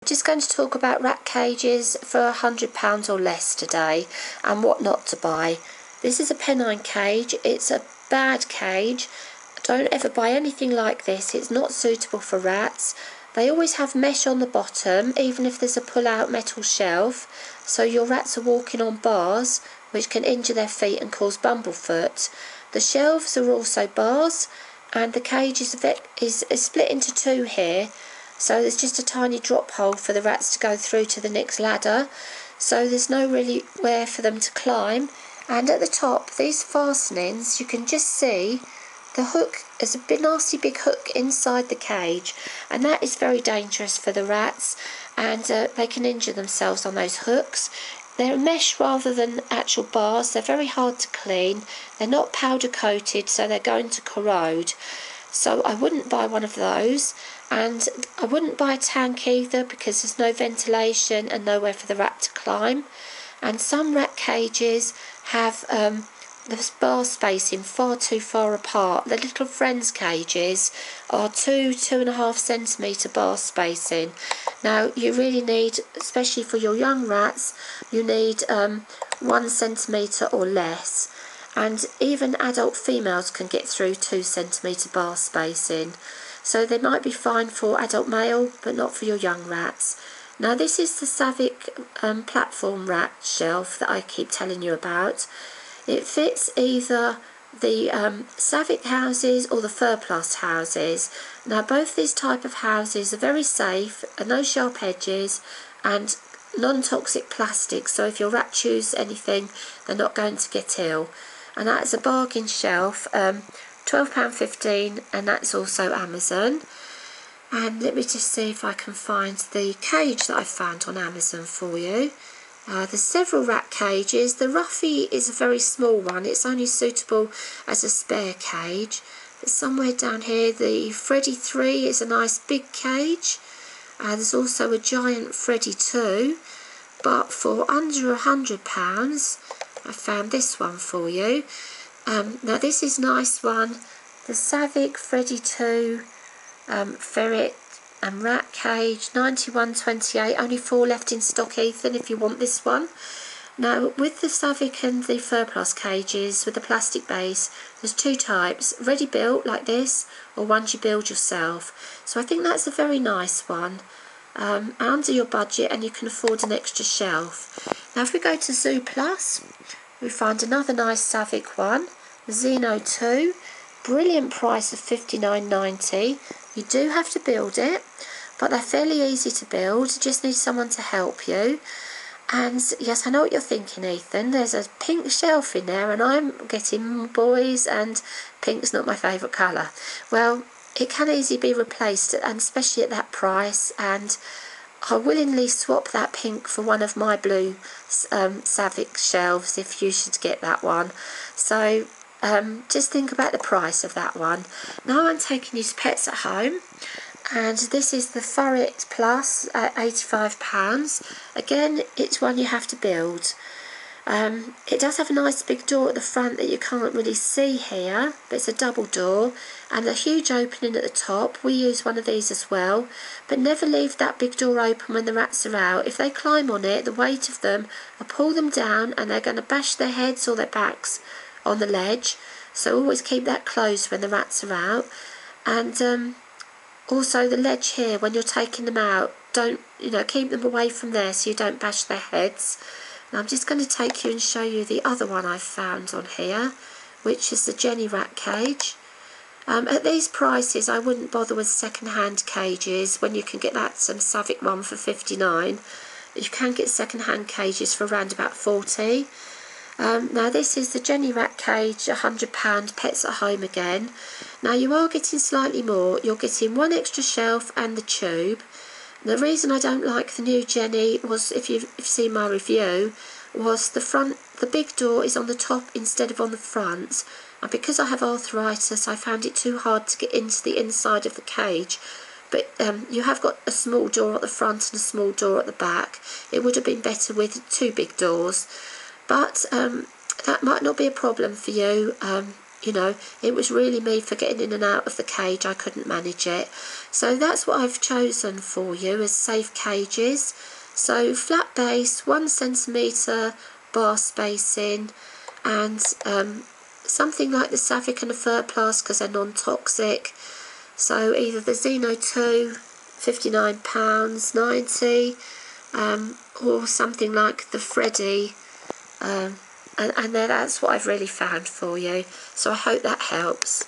Just going to talk about rat cages for £100 or less today and what not to buy. This is a Pennine cage. It's a bad cage. Don't ever buy anything like this. It's not suitable for rats. They always have mesh on the bottom, even if there's a pull-out metal shelf, so your rats are walking on bars, which can injure their feet and cause bumblefoot. The shelves are also bars, and the cage is split into two here. So there's just a tiny drop hole for the rats to go through to the next ladder. So there's no really where for them to climb. And at the top, these fastenings, you can just see the hook is a big, nasty big hook inside the cage. And that is very dangerous for the rats. And they can injure themselves on those hooks. They're mesh rather than actual bars. They're very hard to clean. They're not powder coated, so they're going to corrode. So I wouldn't buy one of those, and I wouldn't buy a tank either because there's no ventilation and nowhere for the rat to climb. And some rat cages have the bar spacing far too far apart. The little friends cages are 2.5 centimetre bar spacing. Now you really need, especially for your young rats, you need 1 centimetre or less. And even adult females can get through 2 centimetre bar spacing. So they might be fine for adult male, but not for your young rats. Now this is the Savic platform rat shelf that I keep telling you about. It fits either the Savic houses or the Ferplast houses. Now both these type of houses are very safe, and no sharp edges, and non-toxic plastic, so if your rat chews anything, they're not going to get ill. And that is a bargain shelf, £12.15, and that's also Amazon. And let me just see if I can find the cage that I found on Amazon for you. There's several rat cages. The Ruffy is a very small one. It's only suitable as a spare cage. But somewhere down here, the Freddy 3 is a nice big cage. There's also a giant Freddy 2. But for under £100, I found this one for you. Now this is a nice one. The Savic Freddy 2 ferret and rat cage, 91.28. Only 4 left in stock, Ethan, if you want this one. Now with the Savic and the Ferplast cages with the plastic base, there's two types: ready built like this, or ones you build yourself. So I think that's a very nice one. Under your budget, and you can afford an extra shelf. Now if we go to Zoo Plus, we find another nice Savic one, the Xeno 2, brilliant price of $59.90. You do have to build it, but they're fairly easy to build. You just need someone to help you. And yes, I know what you're thinking, Ethan. There's a pink shelf in there, and I'm getting boys, and pink's not my favourite colour. Well, it can easily be replaced, and especially at that price, and I'll willingly swap that pink for one of my blue Savic shelves if you should get that one. So just think about the price of that one. Now I'm taking you to Pets at Home, and this is the Ferret Plus at £85. Again, it's one you have to build. It does have a nice big door at the front that you can't really see here, but it's a double door, and a huge opening at the top. We use one of these as well, but never leave that big door open when the rats are out. If they climb on it, the weight of them will pull them down, and they're going to bash their heads or their backs on the ledge. So always keep that closed when the rats are out. And also the ledge here, when you're taking them out, don't, keep them away from there so you don't bash their heads. Now I'm just going to take you and show you the other one I've found on here, which is the Jenny rat cage. At these prices, I wouldn't bother with second-hand cages when you can get that Savic one for $59. You can get second-hand cages for around about $40. Now this is the Jenny rat cage, £100, Pets at Home again. Now you are getting slightly more. You're getting one extra shelf and the tube. The reason I don't like the new Jenny was, if you've seen my review, was the big door is on the top instead of on the front. And because I have arthritis, I found it too hard to get into the inside of the cage. But you have got a small door at the front and a small door at the back. It would have been better with 2 big doors. But that might not be a problem for you. You know, it was really me for getting in and out of the cage. I couldn't manage it. So that's what I've chosen for you as safe cages. So flat base, 1 centimetre bar spacing, and something like the Savic and the Ferplast because they're non-toxic. So either the Xeno 2, £59.90, or something like the Freddy, and then that's what I've really found for you. So I hope that helps.